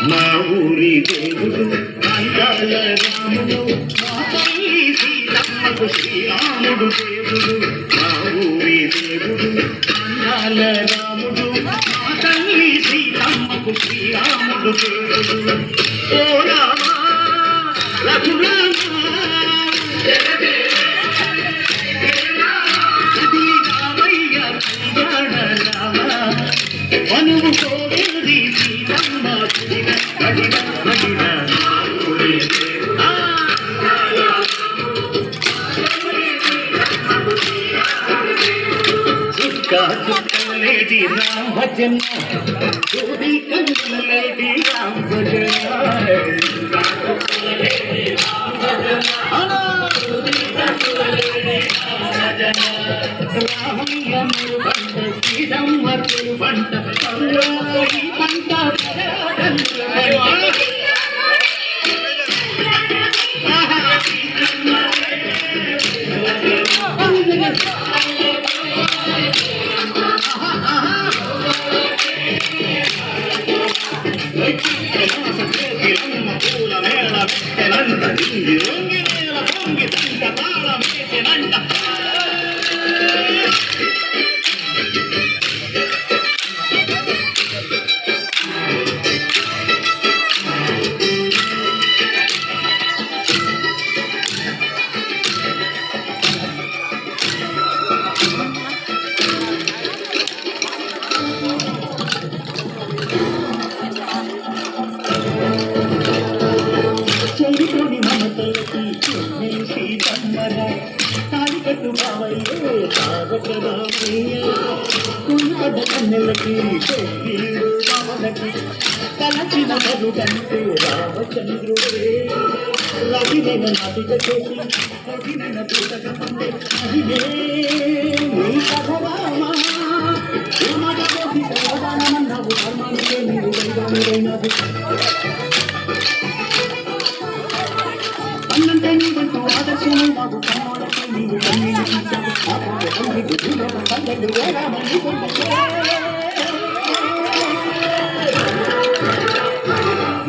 మా ఊరి దేవుడు అందాల రాముడు మా తల్లి సీతమ్మకు శ్రీరాముడు దేవుడు మా ఊరి దేవుడు అందాల రాముడు మా తల్లి సీతమ్మకు శ్రీరాముడు దేవుడు ఓ రామా రఘురామా మనువు కోరేది సీతమ్మ చుక్కలేటి రామ భజన కళ్ళేటి రామ రామయ్యను పంట శ్రీరమ్మను పంట పంట చెరుకుని మమతలకి సీతమ్మర తాలికట్టు బావయ్యే తాగకరామయ్య కుళ్ళపడ్డ కన్నెలకి కొయ్యీడు రావలకి కలచిన మధుకంటే రామచంద్రుడే రవినైన నాటిక చేసి రవినైన పూటక పండే అదిగే నీ కథ రామా మాట చేసి సమాధానమన్నావు ధర్మానికే నీవు దైవముడైనది అన్నంటే నీవంటూ ఆదర్శమే నాకు కన్నోడకే నీవు కన్నీళ్ళు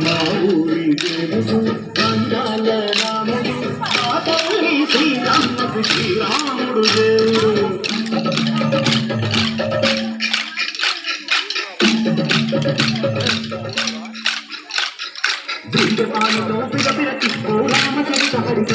మా ఊరి దేవుడు అందాల రాముడు మా తల్లి శ్రీరాముడు శ్రీరాముడు దేవుడు రామచరిత హరిత